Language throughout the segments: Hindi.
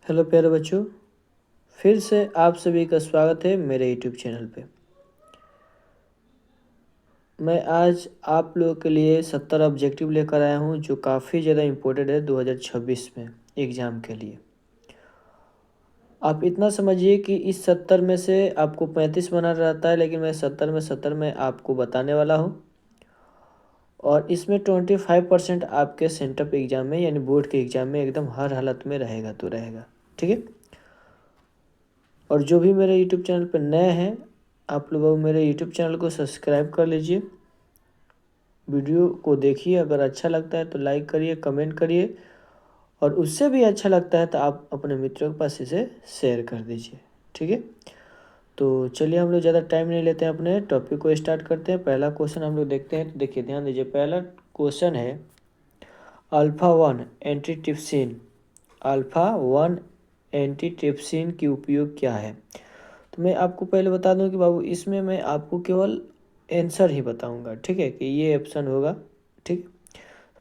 हेलो प्यारे बच्चों, फिर से आप सभी का स्वागत है मेरे यूट्यूब चैनल पे। मैं आज आप लोगों के लिए 70 ऑब्जेक्टिव लेकर आया हूँ जो काफ़ी ज़्यादा इम्पोर्टेंट है 2026 में एग्ज़ाम के लिए। आप इतना समझिए कि इस 70 में से आपको 35 बनाना रहता है, लेकिन मैं 70 में आपको बताने वाला हूँ। और इसमें 25% आपके सेंटअप एग्ज़ाम में यानी बोर्ड के एग्ज़ाम में एकदम हर हालत में रहेगा तो रहेगा, ठीक है। और जो भी मेरे यूट्यूब चैनल पर नए हैं, आप लोग मेरे यूट्यूब चैनल को सब्सक्राइब कर लीजिए, वीडियो को देखिए। अगर अच्छा लगता है तो लाइक करिए, कमेंट करिए, और उससे भी अच्छा लगता है तो आप अपने मित्रों के पास इसे शेयर कर दीजिए, ठीक है। तो चलिए हम लोग ज़्यादा टाइम नहीं लेते हैं, अपने टॉपिक को स्टार्ट करते हैं। पहला क्वेश्चन हम लोग देखते हैं। तो देखिए, ध्यान दीजिए, पहला क्वेश्चन है अल्फ़ा 1 एंटीट्रिप्सिन। अल्फ़ा 1 एंटीट्रिप्सिन की उपयोग क्या है? तो मैं आपको पहले बता दूं कि बाबू, इसमें मैं आपको केवल आंसर ही बताऊंगा, ठीक है, कि ये ऑप्शन होगा, ठीक।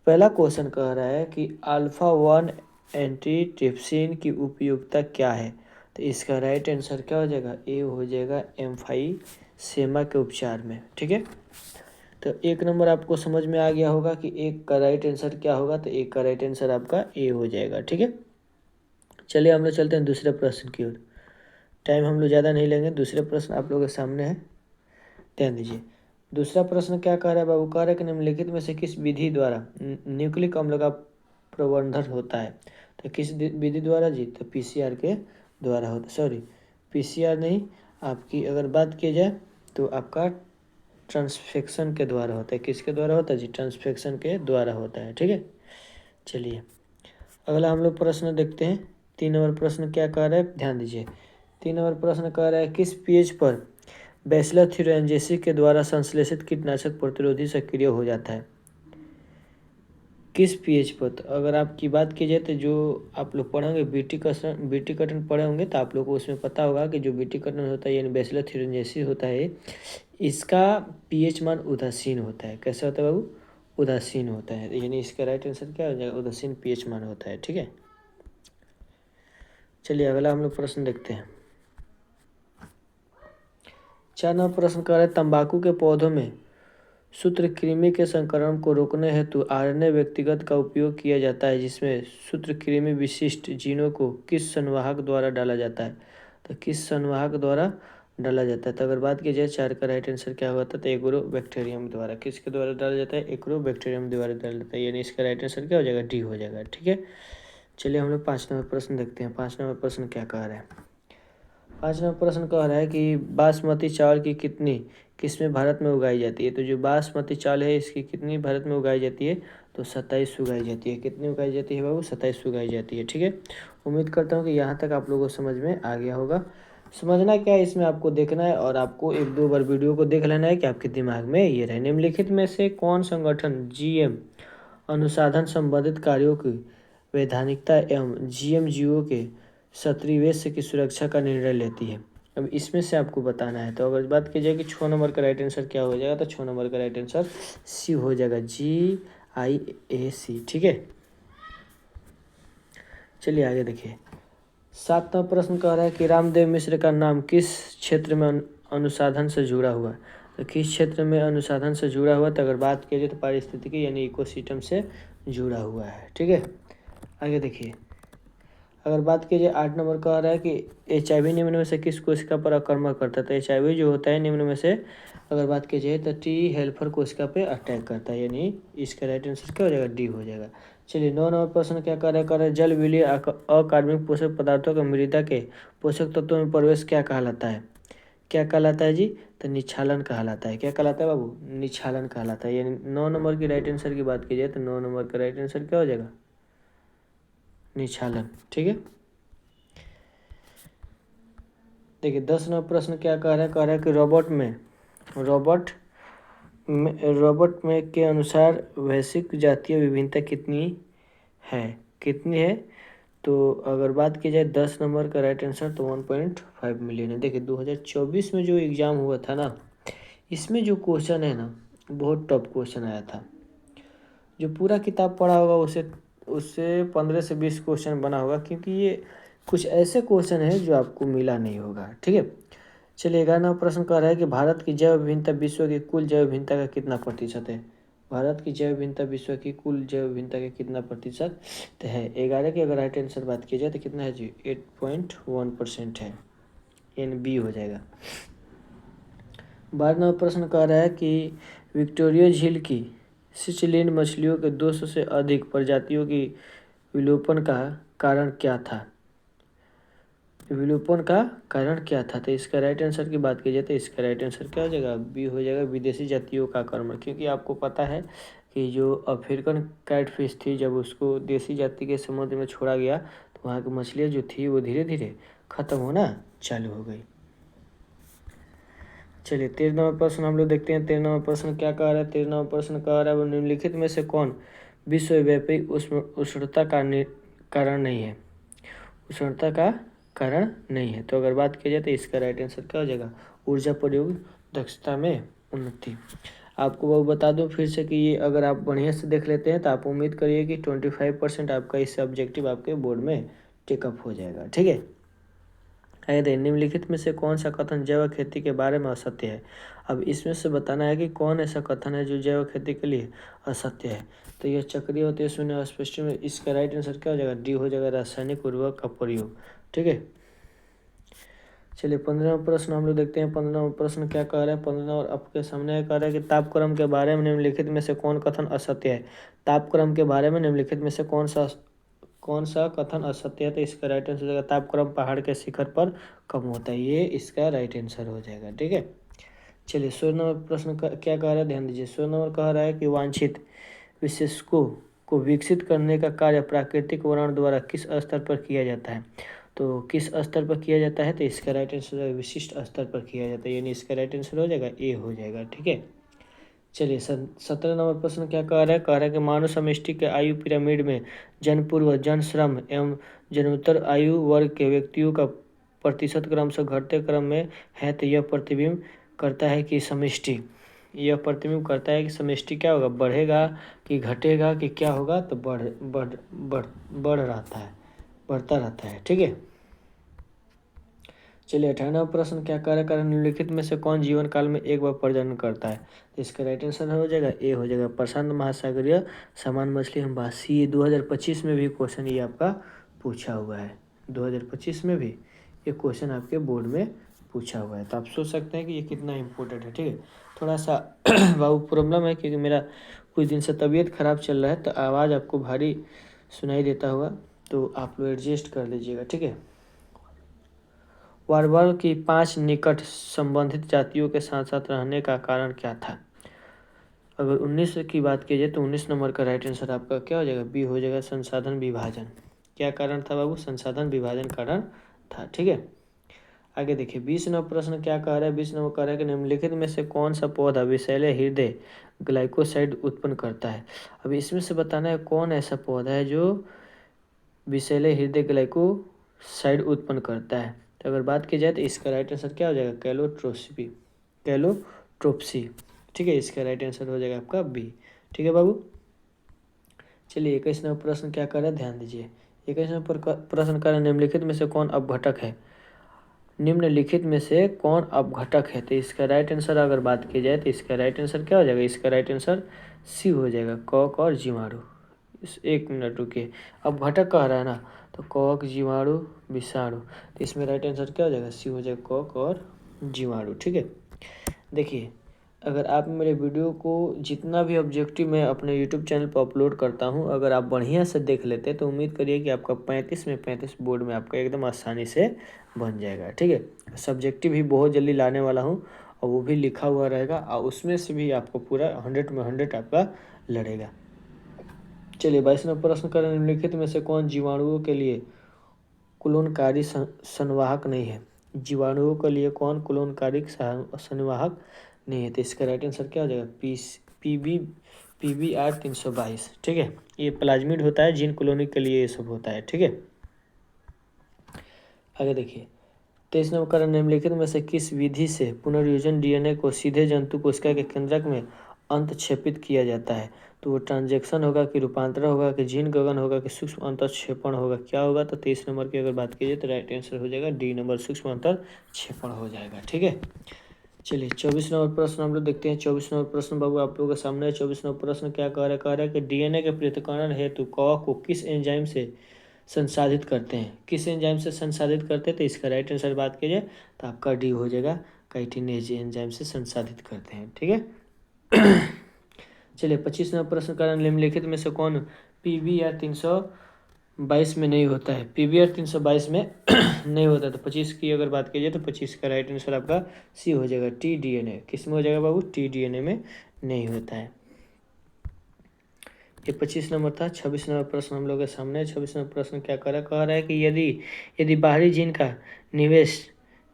पहला क्वेश्चन कह रहा है कि अल्फ़ा 1 एंटीट्रिप्सिन की उपयोगिता क्या है। तो इसका राइट आंसर क्या हो जाएगा? ए हो जाएगा एम्फाइसेमा के उपचार में, ठीक है। तो एक नंबर आपको समझ में आ गया होगा कि एक का राइट आंसर क्या होगा। तो एक का राइट आंसर आपका ए हो जाएगा, ठीक है। चलिए हम लोग चलते हैं दूसरे प्रश्न की ओर। टाइम हम लोग ज़्यादा नहीं लेंगे। दूसरे प्रश्न आप लोगों के सामने है, ध्यान दीजिए। दूसरा प्रश्न क्या कह रहा है बाबू? कह रहा है कि निम्नलिखित में से किस विधि द्वारा न्यूक्लिक अम्ल का प्रबंधन होता है? तो किस विधि द्वारा जी? तो पीसीआर के द्वारा होता है। सॉरी, पीसीआर नहीं, आपकी अगर बात की जाए तो आपका ट्रांसफेक्शन के द्वारा होता है। किसके द्वारा होता है जी? ट्रांसफेक्शन के द्वारा होता है, ठीक है। चलिए अगला हम लोग प्रश्न देखते हैं। 3 नंबर प्रश्न क्या कह रहा है? ध्यान दीजिए। 3 नंबर प्रश्न कह रहा है किस पीएच पर बैसिलस थ्यूरेंजेसी के द्वारा संश्लेषित कीटनाशक प्रतिरोधी सक्रिय हो जाता है? किस पीएच पर? तो अगर आपकी बात की जाए तो जो आप लोग पढ़ेंगे बीटी कटन पढ़े होंगे तो आप लोग को उसमें पता होगा कि जो बीटी कटन होता है यानी बैसिलस थ्यूरेंजेसी होता है, इसका पीएच मान उदासीन होता है। कैसे होता है बाबू? उदासीन होता है, यानी इसका राइट आंसर क्या हो जाएगा? उदासीन पीएच मान होता है, ठीक है। चलिए अगला हम लोग प्रश्न देखते हैं। 4 नंबर प्रश्न कर रहे हैं तंबाकू के पौधों में सूत्रकृमि के संक्रमण को रोकने हेतु आरएनए व्यक्तिगत का उपयोग किया जाता है, जिसमें सूत्रकृमि विशिष्ट जीनों को किस संवाहक द्वारा डाला जाता है? तो किस संवाहक द्वारा डाला जाता है? तो अगर बात की जाए 4 का राइट आंसर क्या होता है? तो एग्रो बैक्टीरियम द्वारा। किसके द्वारा डाला जाता है? एग्रो बैक्टीरियम द्वारा डाला जाता है, यानी इसका राइट आंसर क्या हो जाएगा? डी हो जाएगा, ठीक है। चलिए हम लोग 5 नंबर प्रश्न देखते हैं। 5 नंबर प्रश्न क्या कह रहे हैं? 5 नंबर प्रश्न कह रहा है कि बासमती चावल की कितनी किस्में भारत में उगाई जाती है? तो जो बासमती चावल है इसकी कितनी भारत में उगाई जाती है? तो 27 उगाई जाती है। कितनी उगाई जाती है बाबू? 27 उगाई जाती है, ठीक है। उम्मीद करता हूँ कि यहाँ तक आप लोगों को समझ में आ गया होगा। समझना क्या है इसमें, आपको देखना है और आपको 1-2 बार वीडियो को देख लेना है कि आपके दिमाग में ये रहे। निम्नलिखित में से कौन संगठन जीएम अनुसंधान संबंधित कार्यों की वैधानिकता एवं जीएमजीओ के सत्रिवेश की सुरक्षा का निर्णय लेती है? अब इसमें से आपको बताना है। तो अगर बात की जाए कि 6 नंबर का राइट आंसर क्या हो जाएगा? तो 6 नंबर का राइट आंसर सी हो जाएगा, GIAC, ठीक है। चलिए आगे देखिए। 7वां प्रश्न कह रहा है कि रामदेव मिश्र का नाम किस क्षेत्र में अनुसंधान से जुड़ा हुआ है? तो किस क्षेत्र में अनुसंधान से जुड़ा हुआ? तो अगर बात की जाए तो पारिस्थितिकी यानी इकोसिस्टम से जुड़ा हुआ है, ठीक है। आगे देखिए, अगर बात की जाए 8 नंबर कह रहा है कि HIV निम्न में से किस कोशिका पर आक्रमण करता है? तो HIV जो होता है निम्न में से अगर बात की जाए तो टी हेल्पर कोशिका पे अटैक करता है, यानी इसका राइट आंसर क्या हो जाएगा? डी हो जाएगा। चलिए 9 नंबर प्रश्न क्या कर रहा है? जल विलीय अकार्बनिक पोषक पदार्थों का मृदा के पोषक तत्वों में प्रवेश क्या कहलाता है? क्या कहलाता है जी? तो निच्छालन कहलाता है। क्या कहलाता है बाबू? निच्छालन कहलाता है। यानी 9 नंबर की राइट आंसर की बात की जाए तो 9 नंबर का राइट आंसर क्या हो जाएगा? निच्छालन, ठीक है। देखिए 10 नंबर प्रश्न क्या कह रहा है? कह रहा है कि रोबोट में के अनुसार वैश्विक जातीय विभिन्नता कितनी है? कितनी है? तो अगर बात की जाए 10 नंबर का राइट आंसर तो 1.5 मिलियन है। देखिए 2024 में जो एग्ज़ाम हुआ था ना, इसमें जो क्वेश्चन है ना, बहुत टफ क्वेश्चन आया था। जो पूरा किताब पढ़ा होगा उससे उससे 15 से 20 क्वेश्चन बना होगा, क्योंकि ये कुछ ऐसे क्वेश्चन हैं जो आपको मिला नहीं होगा, ठीक है। चलिए 11वां प्रश्न कह रहा है कि भारत की जैव विविधता विश्व की कुल जैव विविधता का कितना प्रतिशत है। भारत की जैव विविधता विश्व की कुल जैव विविधता का कितना प्रतिशत है। 11 की अगर राइट आंसर बात की जाए तो कितना है जी, 8.1% है, NB हो जाएगा। 12वां प्रश्न कह रहा है कि विक्टोरिया झील की सिचिलियन मछलियों के 200 से अधिक प्रजातियों की विलोपन का कारण क्या था। विलोपन का कारण क्या था, तो इसका राइट आंसर की बात की जाए तो इसका राइट आंसर क्या हो जाएगा, बी हो जाएगा, विदेशी जातियों का आक्रमण। क्योंकि आपको पता है कि जो अफ्रीकन कैटफिश थी, जब उसको देसी जाति के समुद्र में छोड़ा गया तो वहाँ की मछलियाँ जो थी वो धीरे धीरे खत्म होना चालू हो गई। चलिए 13वां प्रश्न हम लोग देखते हैं। 13वां प्रश्न क्या कह रहा है। 13वां प्रश्न कह रहा है वो निम्नलिखित में से कौन विश्वव्यापी उष्णता का कारण नहीं है। उष्णता का कारण नहीं है, तो अगर बात की जाए तो इसका राइट आंसर क्या हो जाएगा, ऊर्जा प्रयोग दक्षता में उन्नति। आपको वो बता दूं फिर से कि ये अगर आप बढ़िया से देख लेते हैं तो आप उम्मीद करिए कि 25% आपका इससे ऑब्जेक्टिव आपके बोर्ड में टेकअप हो जाएगा, ठीक है। आगे निम्नलिखित में से कौन सा कथन जैव खेती के बारे में असत्य है। अब इसमें से बताना है कि कौन ऐसा कथन है जो जैव खेती के लिए असत्य है। तो यह चक्रीय होते हैं शून्य अस्पष्ट में, इसका राइट आंसर क्या हो जाएगा, डी हो जाएगा, रासायनिक उर्वरक का प्रयोग, ठीक है। चलिए 15वां प्रश्न हम लोग देखते हैं। 15वां प्रश्न क्या कह रहा है। 15वां और आपके सामने कह रहा है कि तापक्रम के बारे में निम्नलिखित में से कौन कथन असत्य है। तापक्रम के बारे में निम्नलिखित में से कौन सा कथन असत्य है, तो इसका राइट आंसर हो जाएगा, तापक्रम पहाड़ के शिखर पर कम होता है, ये इसका राइट आंसर हो जाएगा, ठीक है। चलिए 16वां प्रश्न क्या कह रहा है, ध्यान दीजिए। 16वां कह रहा है कि वांछित विशेषकों को विकसित करने का कार्य प्राकृतिक वर्ण द्वारा किस स्तर पर किया जाता है। तो किस स्तर पर किया जाता है, तो इसका राइट आंसर विशिष्ट स्तर पर किया जाता है, यानी इसका राइट आंसर हो जाएगा, ए हो जाएगा, ठीक है। चलिए 17 नंबर प्रश्न क्या कह रहा है। कह रहा है कि मानव समष्टि के आयु पिरामिड में जन पूर्व, जन श्रम एवं जनोत्तर आयु वर्ग के व्यक्तियों का प्रतिशत क्रम से घटते क्रम में है, तो यह प्रतिबिंब करता है कि समष्टि, यह प्रतिबिंब करता है कि समष्टि क्या होगा, बढ़ेगा कि घटेगा कि क्या होगा, तो बढ़ रहता है, बढ़ता रहता है, ठीक है। चलिए 18वां प्रश्न क्या कार्य निम्नलिखित में से कौन जीवन काल में एक बार प्रजनन करता है, तो इसका राइट आंसर हो जाएगा, ए हो जाएगा, प्रशांत महासागरीय सामान मछली हमबासी। 2025 में भी क्वेश्चन ये आपका पूछा हुआ है, 2025 में भी ये क्वेश्चन आपके बोर्ड में पूछा हुआ है, तो आप सोच सकते हैं कि ये कितना इम्पोर्टेंट है, ठीक है। थोड़ा सा बाबू प्रॉब्लम है क्योंकि मेरा कुछ दिन से तबीयत खराब चल रहा है, तो आवाज़ आपको भारी सुनाई देता होगा, तो आप लोग एडजस्ट कर लीजिएगा, ठीक है। वार्बर की 5 निकट संबंधित जातियों के साथ साथ रहने का कारण क्या था। अगर 19 की बात की जाए तो 19 नंबर का राइट आंसर आपका क्या हो जाएगा, बी हो जाएगा, संसाधन विभाजन। क्या कारण था बाबू, संसाधन विभाजन कारण था, ठीक है। आगे देखिए 20 नंबर प्रश्न क्या कह रहा है। 20 नंबर कह रहा है कि निम्नलिखित में से कौन सा पौधा विषैले हृदय ग्लाइकोसाइड उत्पन्न करता है। अब इसमें से बताना है कौन ऐसा पौधा है जो विषैले हृदय ग्लाइकोसाइड उत्पन्न करता है। तो अगर बात की जाए तो इसका राइट आंसर क्या हो जाएगा, कैलोट्रोप्सी, ठीक है। इसका राइट आंसर हो जाएगा आपका बी, ठीक है बाबू। चलिए 21 नंबर प्रश्न क्या कर रहा है, ध्यान दीजिए। 21 नंबर प्रश्न कर रहा है निम्नलिखित में से कौन अपघटक है। निम्नलिखित में से कौन अपघटक है, तो इसका राइट आंसर अगर बात की जाए तो इसका राइट आंसर क्या हो जाएगा, इसका राइट आंसर सी हो जाएगा, कॉक और जीवाणु। एक मिनट रुकिए, अपघटक कह रहा है ना, तो कॉक, जीवाणु, विषाणु, तो इसमें राइट आंसर क्या हो जाएगा, सी हो जाएगा, कॉक और जीवाणु, ठीक है। देखिए अगर आप मेरे वीडियो को जितना भी ऑब्जेक्टिव मैं अपने यूट्यूब चैनल पर अपलोड करता हूं, अगर आप बढ़िया से देख लेते तो उम्मीद करिए कि आपका 35 में 35 बोर्ड में आपका एकदम आसानी से बन जाएगा, ठीक है। सब्जेक्टिव भी बहुत जल्दी लाने वाला हूं और वो भी लिखा हुआ रहेगा और उसमें से भी आपको पूरा 100 में 100 आपका लड़ेगा। चलिए 22 नंबर प्रश्न करें, निम्नलिखित में से कौन जीवाणुओं के लिए कुलोनकारी संवाहक नहीं है। जीवाणुओं के लिए कौन कुलोनकारी संवाहक नहीं है, तो इसका राइट आंसर क्या हो जाएगा, PBR 322, ठीक है। ये प्लाज्मिड होता है, जीन कॉलोनी के लिए ये सब होता है, ठीक है। आगे देखिए 23 नंबर निम्नलिखित में से किस विधि से पुनर्योजन DNA को सीधे जंतु कोशिका के केंद्रक में अंतक्षेपित किया जाता है। तो वो ट्रांजेक्शन होगा कि रूपांतरण होगा कि जीन गगन होगा कि सूक्ष्म अंतक्षेपण होगा, क्या होगा? तो 23 नंबर की अगर बात कीजिए तो राइट आंसर हो जाएगा डी नंबर, सूक्ष्म अंतक्षेपण हो जाएगा। ठीक है, चलिए 24 नंबर प्रश्न हम लोग देखते हैं। 24 नंबर प्रश्न बाबू आप लोगों के सामने है। 24 नंबर प्रश्न क्या कह रहा है कि डीएनए के पृथक्करण हेतु कवक को किस एंजाइम से संसाधित करते हैं? किस एंजाइम से संसाधित करते हैं? तो इसका राइट आंसर बात कीजिए तो आपका डी हो जाएगा, काइटिनेज एंजाइम से संसाधित करते हैं। ठीक है, चलिए 25 नंबर प्रश्न का निम्नलिखित में से कौन PBR 322 में नहीं होता है? PBR 322 में नहीं होता। तो 25 की अगर बात कीजिए तो 25 का राइट आंसर आपका सी हो जाएगा, TDNA। किस में हो जाएगा बाबू? TDNA में नहीं होता है। ये 25 नंबर था। 26 नंबर प्रश्न हम लोग के सामने है। 26 नंबर प्रश्न क्या कह रहा है कि यदि बाहरी जीन का निवेश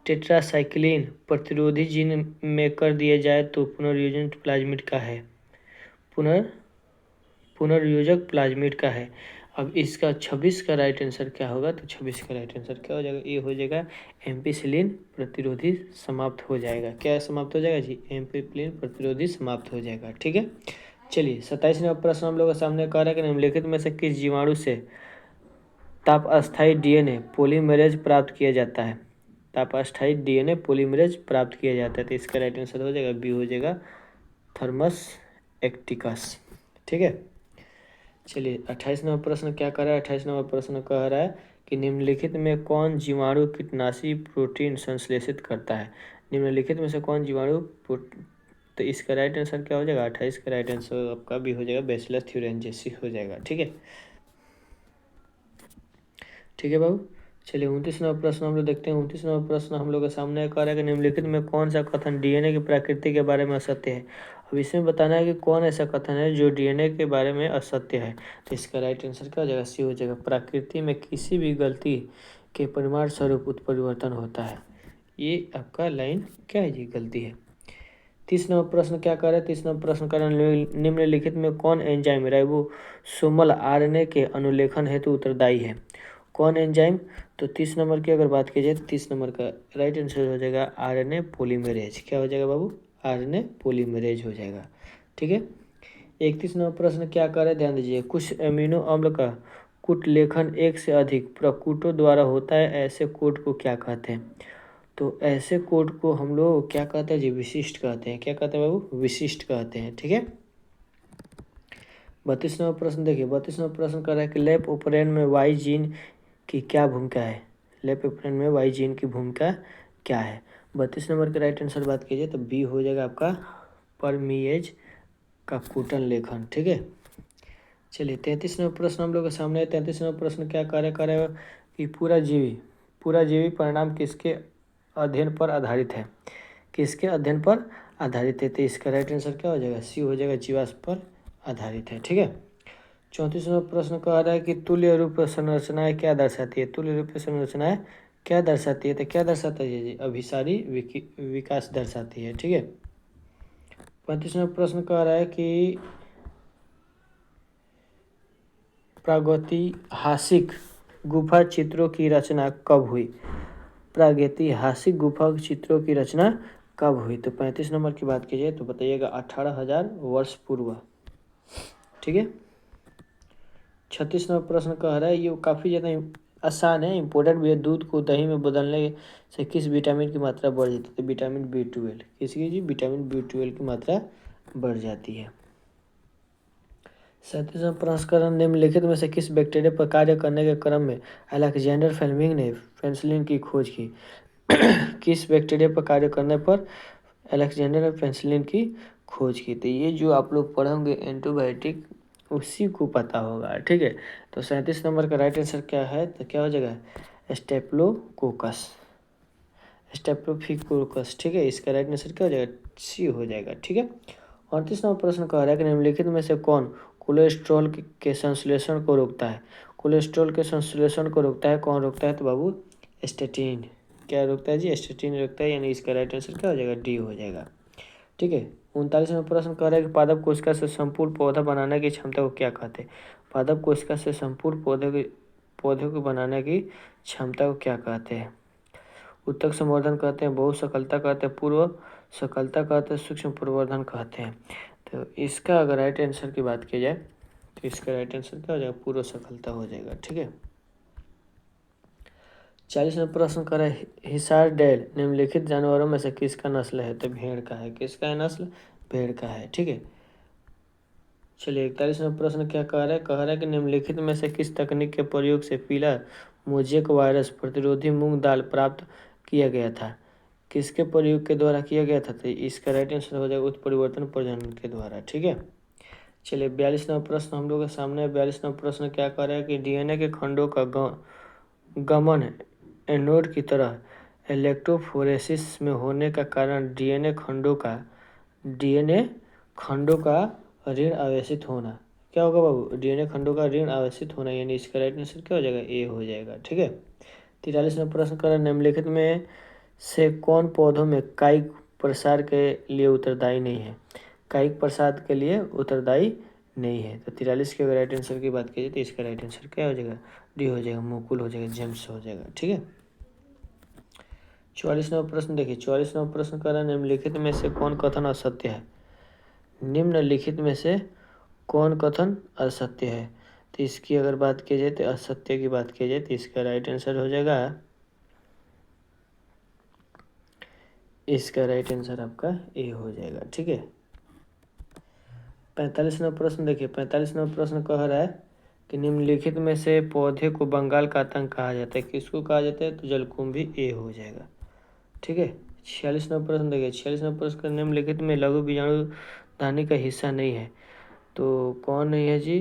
टेट्रासाइक्लिन प्रतिरोधी जीन में कर दिया जाए तो पुनर्योजन प्लाज्मिड का है। पुनर्योजक प्लाज्मिड का है। अब इसका 26 का राइट आंसर क्या होगा? तो 26 का राइट आंसर क्या हो जाएगा? ये हो जाएगा एम्पिसिलिन प्रतिरोधी समाप्त हो जाएगा। क्या समाप्त हो जाएगा जी? एम्पिसिलिन प्रतिरोधी समाप्त हो जाएगा। ठीक है, चलिए 27 नंबर प्रश्न हम लोग के सामने कह रहा है कि निम्नलिखित में से किस जीवाणु से ताप अस्थायी डीएनए पॉलीमरेज प्राप्त किया जाता है? ताप अस्थायी डीएनए पॉलीमरेज प्राप्त किया जाता है। तो इसका राइट आंसर हो जाएगा बी, हो जाएगा थर्मस एक्टिकस। ठीक है, चलिए 28 नंबर प्रश्न क्या कर रहा है? 28 नंबर प्रश्न कह रहा है कि निम्नलिखित में कौन जीवाणु कीटनाशी प्रोटीन संश्लेषित करता है? निम्नलिखित में से कौन जीवाणु तो इसका राइट आंसर क्या हो जाएगा? 28 का राइट आंसर आपका भी हो जाएगा बैसिलस थ्यूरेंजिएसिस हो जाएगा। ठीक है, ठीक है बाबू, चलिए 29 नंबर प्रश्न हम लोग देखते हैं। 29 नंबर प्रश्न हम लोग के सामने कह रहा है कि निम्नलिखित में कौन सा कथन डीएनए की प्रकृति के बारे में असत्य है? अब इसमें बताना है कि कौन ऐसा कथन है जो डीएनए के बारे में असत्य है। तो इसका राइट आंसर क्या हो जाएगा? सी हो जाएगा, प्रकृति में किसी भी गलती के परिमाण स्वरूप उत्परिवर्तन होता है। ये आपका लाइन क्या है जी? गलती है। 30 नंबर प्रश्न क्या कर रहा है? 30 नंबर प्रश्न का निम्नलिखित में कौन एंजाइम राइबोसोमल आरएनए के अनुलेखन हेतु उत्तरदायी है? कौन एंजाइम? तो 30 नंबर की अगर बात की जाए तो 30 नंबर का राइट आंसर हो जाएगा आरएनए पॉलीमरेज। क्या हो जाएगा बाबू? आरएनए पॉलीमरेज हो जाएगा। ठीक है, 31 नंबर प्रश्न क्या कर रहे हैं? ध्यान दीजिए, कुछ अमीनो अम्ल का कूटलेखन एक से अधिक प्रकूटों द्वारा होता है, ऐसे कोड को क्या कहते हैं? तो ऐसे कोड को हम लोग क्या कहते हैं जी? विशिष्ट कहते हैं। क्या कहते हैं बाबू? विशिष्ट कहते हैं। ठीक है, 32 नंबर प्रश्न देखिए। 32 नंबर प्रश्न कर रहा है कि लेप ओपरेन में वाई जीन की क्या भूमिका है? लेप ओपरेन में वाई जीन की भूमिका क्या है? 32 नंबर के राइट आंसर बात कीजिए तो बी हो जाएगा आपका परमीएज का कूटन लेखन। ठीक है, चलिए 33 नंबर प्रश्न हम लोग के सामने है। 33 नंबर प्रश्न क्या कार्य करेगा कि पूरा जीवी परिणाम किसके अध्ययन पर आधारित है? किसके अध्ययन पर आधारित है? तो इसका राइट आंसर क्या हो जाएगा? सी हो जाएगा, जीवाश्म पर आधारित है। ठीक है, 34 नंबर प्रश्न कह रहा है कि तुल्य रूप संरचनाएं क्या दर्शाती है? तुल्य रूप संरचनाएं क्या दर्शाती है? तो क्या दर्शाता है जी? अभिसारी विकास दर्शाती है। ठीक है, 35 नंबर प्रश्न कह रहा है कि प्रागैतिहासिक गुफा चित्रों की रचना कब हुई? प्रागैतिहासिक गुफा चित्रों की रचना कब हुई? तो 35 नंबर की बात कीजिए तो बताइएगा 18,000 वर्ष पूर्व। ठीक है, 36 नंबर प्रश्न कह रहा है, ये काफ़ी ज़्यादा आसान है, इंपॉर्टेंट भी है। दूध को दही में बदलने से किस विटामिन की मात्रा बढ़ जाती है? तो विटामिन B12। किसकी जी? विटामिन B12 की मात्रा बढ़ जाती है। 37वां प्रसंस्करण निम्नलिखित में से किस बैक्टीरिया पर कार्य करने के क्रम में अलेक्जेंडर फ्लेमिंग ने पेनिसिलिन की खोज की? किस बैक्टीरिया पर कार्य करने पर अलेक्जेंडर ने पेनिसिलिन की खोज की? तो ये जो आप लोग पढ़ोगे एंटीबायोटिक उसी को पता होगा। ठीक है, तो 37 नंबर का राइट आंसर क्या है? तो क्या हो जाएगा? स्टेप्लोकोकस, स्टेप्लोफिकोकस। ठीक है, इसका राइट आंसर क्या हो जाएगा? सी हो जाएगा। ठीक है, 38 नंबर प्रश्न कह रहा है कि निम्नलिखित में से कौन कोलेस्ट्रॉल के संश्लेषण को रोकता है? कोलेस्ट्रॉल के संश्लेषण को रोकता है, कौन रोकता है? तो बाबू स्टेटिन। क्या रोकता है जी? स्टेटिन रोकता है, यानी इसका राइट आंसर क्या हो जाएगा? डी हो जाएगा। ठीक है, 39 नंबर प्रश्न कह रहा है कि पादप कोशिका से संपूर्ण पौधा बनाने की क्षमता को क्या कहते हैं? पादप कोशिका से संपूर्ण पौधे को बनाने की क्षमता को क्या कहते हैं? उत्तक संवर्धन कहते हैं, बहु सकलता कहते हैं, पूर्व सकलता कहते हैं, सूक्ष्म प्रवर्धन कहते हैं। तो तो इसका अगर राइट आंसर की बात की जाए तो इसका राइट आंसर क्या हो जाएगा, पूर्व सफलता हो जाएगा। ठीक है। 40 नंबर प्रश्न कर है, हिसार डैल निम्नलिखित जानवरों में से किसका नस्ल है? तो भेड़ का है। किसका है नस्ल? भेड़ का है। ठीक है। चलिए 41 नंबर प्रश्न क्या कह रहा है? कह रहा है कि निम्नलिखित में से किस तकनीक के प्रयोग से पीला मोजेक वायरस प्रतिरोधी मूंग दाल प्राप्त किया गया था? किसके प्रयोग के द्वारा किया गया था? तो इसका राइट आंसर हो जाएगा उत्परिवर्तन प्रजनन के द्वारा। ठीक है। चलिए 42 नंबर प्रश्न हम लोग के सामने है। 42 नंबर प्रश्न क्या कह रहा है कि डीएनए के खंडों का गमन एनोड की तरह इलेक्ट्रोफोरेसिस में होने का कारण डीएनए खंडों का ऋण आवेशित होना। क्या होगा बाबू? डीएनए खंडों का ऋण आवेशित होना, यानी इसका राइट आंसर क्या हो जाएगा? ए हो जाएगा। ठीक है। 43 में प्रश्न कर निम्नलिखित में से कौन पौधों में कायिक प्रसार के लिए उत्तरदायी नहीं है? कायिक प्रसार के लिए उत्तरदायी नहीं है। तो 43 के अगर राइट आंसर की बात की जाए तो इसका राइट आंसर क्या हो जाएगा? डी हो जाएगा, मुकुल हो जाएगा, जेम्स हो जाएगा। ठीक है। 44 नंबर प्रश्न देखिए। 44 नंबर प्रश्न कर रहा है निम्नलिखित में से कौन कथन असत्य है? निम्नलिखित में से कौन कथन असत्य है? तो इसकी अगर बात की जाए तो असत्य की बात की जाए तो इसका राइट आंसर हो जाएगा, इसका राइट आंसर आपका ए हो जाएगा। ठीक है। 45 नंबर प्रश्न देखिए। 45 नंबर प्रश्न कह रहा है कि निम्नलिखित में से पौधे को बंगाल का आतंक कहा जाता है। किसको कहा जाता है? तो जलकुंभी ए हो जाएगा। ठीक है। 46 नंबर प्रश्न देखिए। 46 नंबर प्रश्न निम्नलिखित में लघु बीजाणु दानी का हिस्सा नहीं है। तो कौन नहीं है जी?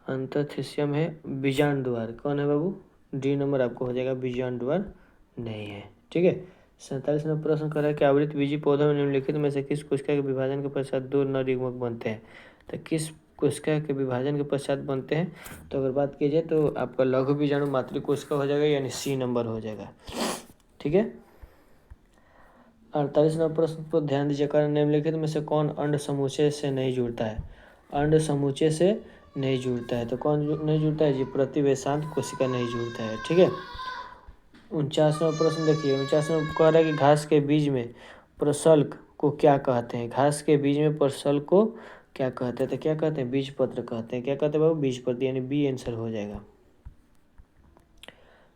अंतथिसियम है, बीजांड द्वार। कौन है बाबू? डी नंबर आपको हो जाएगा, बीजांड द्वार नहीं है। ठीक है। 47 नंबर प्रश्न कर रहा है कि आवृत बीजी पौधों में निम्नलिखित में से किस कोशिका के विभाजन के पश्चात दो नर युग्मक बनते हैं? तो किस कोशिका के विभाजन के पश्चात बनते हैं? तो अगर बात की जाए तो आपका लघु बीजाणु मातृ कोशिका हो जाएगा, यानी सी नंबर हो जाएगा। ठीक है। 48 नंबर प्रश्न पर ध्यान दीजिएगा। निम्नलिखित में से कौन अंड समूचे से नहीं जुड़ता है? अंड समूचे से नहीं जुड़ता है। तो कौन नहीं जुड़ता है जी? प्रतिवेशांत कोशिका नहीं जुड़ता है। ठीक है। 49 नंबर प्रश्न देखिए। 49 नंबर कह रहा है कि घास के बीज में प्रशल्क को क्या कहते हैं? घास के बीज में प्रशल्क को क्या कहते हैं? तो क्या कहते हैं? बीज पत्र कहते हैं। क्या कहते हैं बाबू? बीज पत्र, यानी बी आंसर हो जाएगा।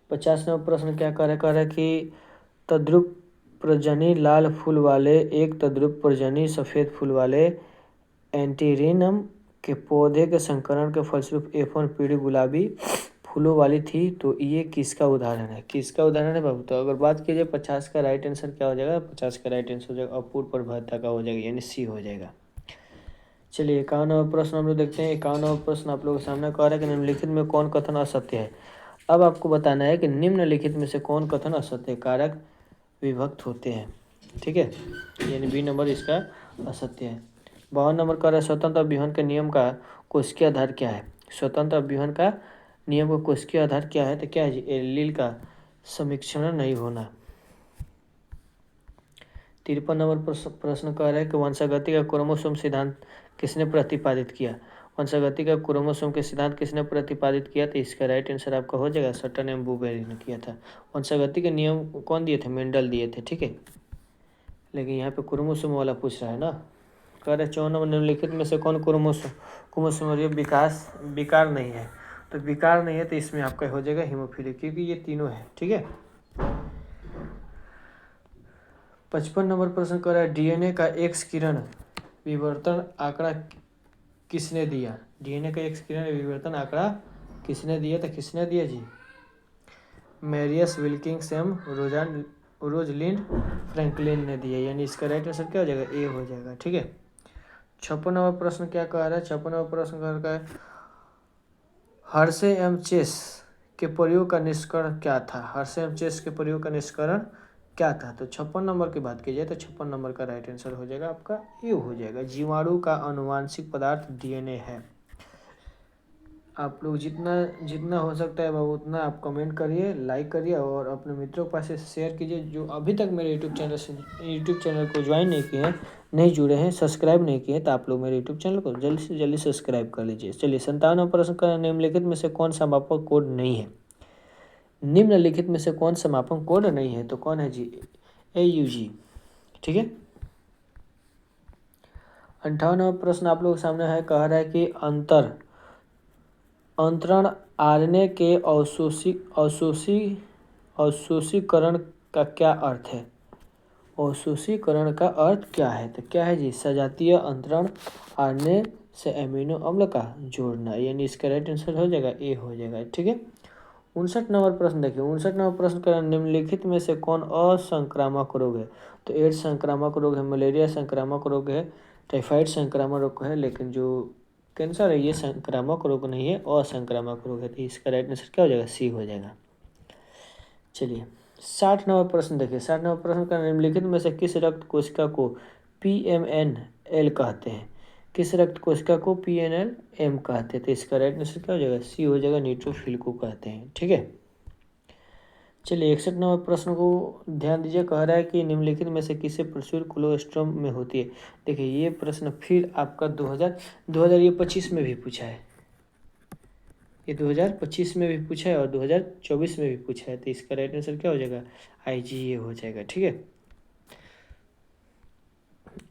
50 नंबर प्रश्न क्या कह रहा है कि तद्रुप प्रजनी लाल फूल वाले एक तद्रुप प्रजनी सफ़ेद फूल वाले एंटीरिनम के पौधे के संकरण के फलस्वरूप F1 पीली गुलाबी फूलों वाली थी। तो ये किसका उदाहरण है? किसका उदाहरण है बाबू? तो अगर बात की जाए 50 का राइट आंसर क्या हो जाएगा? 50 का राइट आंसर हो जाएगा अपूर्व प्रभावता का हो जाएगा, यानी सी हो जाएगा। चलिए 51 नंबर प्रश्न हम लोग देखते हैं। 51 नंबर प्रश्न आप लोगों के सामने कह रहा है कि निम्नलिखित में कौन कथन असत्य है? अब आपको बताना है कि निम्नलिखित में से कौन कथन असत्य कारक विभक्त होते हैं। ठीक है, यानी बी नंबर इसका असत्य है। 52 नंबर कह रहा है स्वतंत्र अभिहन के नियम का कोशिकीय आधार क्या है? स्वतंत्र अभिहन का नियम का कोशिकीय आधार क्या है? तो क्या है जी? एलील का समीक्षण नहीं होना। 53 नंबर प्रश्न कह रहा है कि वंशागति का क्रोमोसोम सिद्धांत किसने प्रतिपादित किया? वंशागति का क्रोमोसोम के सिद्धांत किसने प्रतिपादित किया? तो इसका राइट आंसर आपका हो जाएगा सटन एम बुबेरी ने किया था। वंशागति के नियम कौन दिए थे? मेंडल दिए थे। ठीक है, लेकिन यहाँ पे क्रोमोसोम वाला पूछ रहा है ना। कह रहे 54 नंबर निम्नलिखित में से कौन क्रोमोसोम विकार नहीं है? तो विकार नहीं है तो इसमें आपका हो जाएगा हीमोफीलिया, क्योंकि ये तीनों है। ठीक है। 55 नंबर प्रश्न कर रहा है डीएनए का एक्स किरण विवर्तन आंकड़ा किसने दिया? डीएनए का एक्स किरण विवर्तन आंकड़ा किसने दिया? तो किसने दिया जी? मैरियस विल्किंग्स एम रोजलिंड फ्रैंकलिन ने दिया, यानी इसका राइट आंसर क्या हो जाएगा? ए हो जाएगा। ठीक है। 56 नंबर प्रश्न क्या कह रहा है? 56 नंबर प्रश्न कह रहा है हर्शे एम चेस के प्रयोग का निष्कर्ष क्या था? हर्शे एम चेस के प्रयोग का निष्करण क्या था? तो 56 नंबर की बात की जाए तो 56 नंबर का राइट आंसर हो जाएगा आपका ए हो जाएगा। जीवाणु का आनुवांशिक पदार्थ डीएनए है। आप लोग जितना जितना हो सकता है बाबू उतना आप कमेंट करिए, लाइक करिए और अपने मित्रों के पास शेयर कीजिए। जो अभी तक मेरे यूट्यूब चैनल को ज्वाइन नहीं किए हैं, नहीं जुड़े हैं, सब्सक्राइब नहीं किए, तो आप लोग मेरे यूट्यूब चैनल को जल्दी से जल्दी सब्सक्राइब कर लीजिए। चलिए 57 प्रश्न का निम्नलिखित में से कौन समापक कोड नहीं है? निम्नलिखित में से कौन समापन कोड नहीं है? तो कौन है जी? AUG। ठीक है। 58वां प्रश्न आप लोगों के सामने है, कह रहा है कि अंतरण आरएनए के अवशोषीकरण का क्या अर्थ है? अवशोषीकरण का अर्थ क्या है? तो क्या है जी? सजातीय अंतरण आरएनए से एमिनो अम्ल का जोड़ना, यानी इसका राइट आंसर हो जाएगा ए हो जाएगा। ठीक है। 59 नंबर प्रश्न देखिए। 59 नंबर प्रश्न का निम्नलिखित में से कौन असंक्रामक रोग है? तो एड्स संक्रामक रोग है, मलेरिया संक्रामक रोग है, टाइफाइड संक्रामक रोग है, लेकिन जो कैंसर है ये संक्रामक रोग नहीं है, असंक्रामक रोग है। तो इसका राइट आंसर क्या हो जाएगा? सी हो जाएगा। चलिए 60 नंबर प्रश्न देखिए। 60 नंबर प्रश्न का निम्नलिखित में से किस रक्त कोशिका को PMNL कहते हैं? किस रक्त कोशिका को PNLM कहते हैं? तो इसका राइट आंसर क्या हो जाएगा? सी हो जाएगा, न्यूट्रोफिल को कहते हैं। ठीक है। चलिए 61 नंबर प्रश्न को ध्यान दीजिए। कह रहा है कि निम्नलिखित में से किसे प्रचुर कोलेस्ट्रॉल में होती है? देखिए ये प्रश्न फिर आपका 2025 में भी पूछा है, ये 2025 में भी पूछा है और 2024 में भी पूछा है। तो इसका राइट आंसर क्या हो जाएगा? IgA हो जाएगा। ठीक है।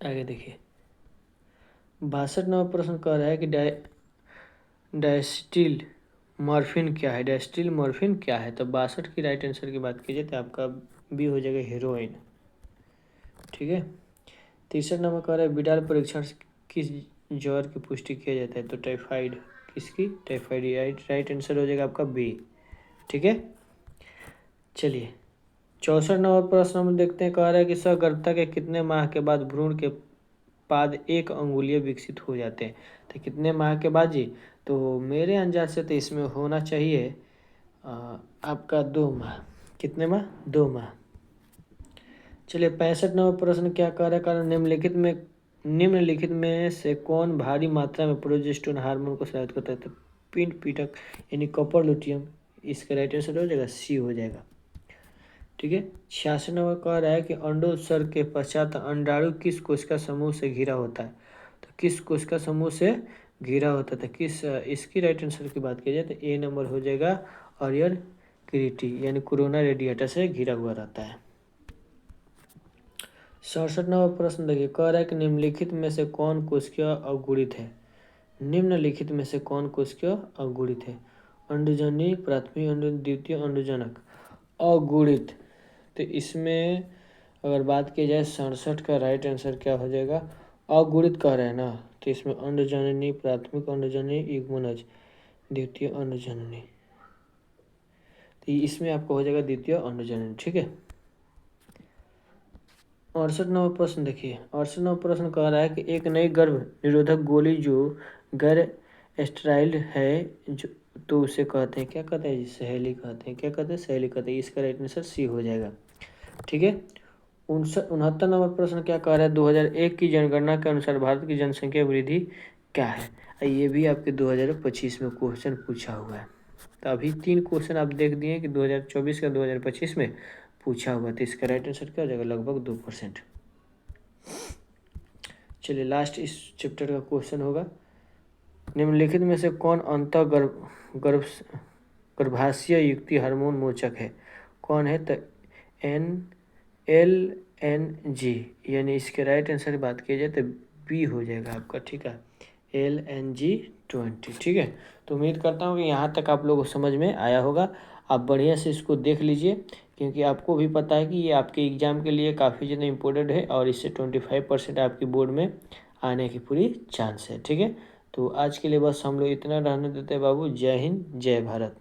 आगे देखिए 62 नंबर प्रश्न कह रहा है कि डायस्टिल मॉर्फिन क्या है? डायस्टिल मॉर्फिन क्या है? तो 62 की राइट आंसर की बात कीजिए तो आपका बी हो जाएगा, हीरोइन। ठीक है। 63 नंबर कह रहा है बिडाल परीक्षण से किस ज्वर की पुष्टि किया जाता है? तो टाइफाइड, किसकी? टाइफाइड। राइट आंसर हो जाएगा आपका बी। ठीक है। चलिए 64 नंबर प्रश्न हम देखते हैं। कह रहा है कि सगर्भता के कितने माह के बाद भ्रूण के पाद एक अंगुलीय विकसित हो जाते हैं? तो कितने माह के बाद जी? तो मेरे अंदाज से तो इसमें होना चाहिए आपका 2 माह। कितने माह? 2 माह। चलिए 65 नंबर प्रश्न क्या कह रहा है? कारण निम्नलिखित में से कौन भारी मात्रा में प्रोजेस्टेरोन हार्मोन को स्रावित करता है? तो पिंड पिटक यानी कॉपर लुटियम। इसका राइट आंसर हो जाएगा, सी हो जाएगा। ठीक है। 66 नंबर कह रहा है कि अंडोत्सर्ग के पश्चात अंडाणु किस कोशिका समूह से घिरा होता है? तो किस कोशिका समूह से घिरा होता था? इसकी राइट आंसर की बात की जाए तो ए नंबर हो जाएगा, ऑरियर क्रिटी यानी कोरोना रेडिएटर से घिरा हुआ रहता है। 67 नंबर प्रश्न देखिए। कह रहा है कि निम्नलिखित में से कौन कोशिका अगुणित है? निम्नलिखित में से कौन कोशिका अगुणित है? अंडजनी, प्राथमिक अंड, द्वितीय अंडजनक। अगुणित, तो इसमें अगर बात की जाए 67 का राइट आंसर क्या हो जाएगा? अगुणित कह रहे हैं ना, तो इसमें अंडजननी, प्राथमिक अंडजनी, युग्मनज, द्वितीय अंडजननी, तो इसमें आपको हो जाएगा द्वितीय अंडजननी। ठीक है। 68 नंबर प्रश्न देखिए। 68 नंबर प्रश्न कह रहा है कि एक नई गर्भ निरोधक गोली जो गैर स्टेराइल है जो, तो उसे कहते हैं क्या? कहते हैं जी? सहेली कहते हैं। क्या कहते हैं? सहेली कहते हैं। इसका राइट आंसर सी हो जाएगा। ठीक है। 69 नंबर प्रश्न क्या कह रहा है? 2001 की जनगणना के अनुसार भारत की जनसंख्या वृद्धि क्या है? ये भी आपके 2025 में क्वेश्चन पूछा हुआ है। तो अभी 3 क्वेश्चन आप देख दिए कि 2024 का 2025 में पूछा हुआ। तो इसका राइट आंसर क्या हो जाएगा? लगभग 2%। चलिए लास्ट इस चैप्टर का क्वेश्चन होगा, निम्नलिखित में से कौन अंतः गर्भाशय युक्ति हार्मोन मोचक है? कौन है? तो LNG, यानी इसके राइट आंसर की बात की जाए तो बी हो जाएगा आपका। ठीक है। LNG-20। ठीक है। तो उम्मीद करता हूँ कि यहाँ तक आप लोगों को समझ में आया होगा। आप बढ़िया से इसको देख लीजिए, क्योंकि आपको भी पता है कि ये आपके एग्ज़ाम के लिए काफ़ी ज़्यादा इम्पोर्टेंट है और इससे 25% आपकी बोर्ड में आने की पूरी चांस है। ठीक है। तो आज के लिए बस हम लोग इतना रहने देते हैं बाबू। जय हिंद, जय भारत।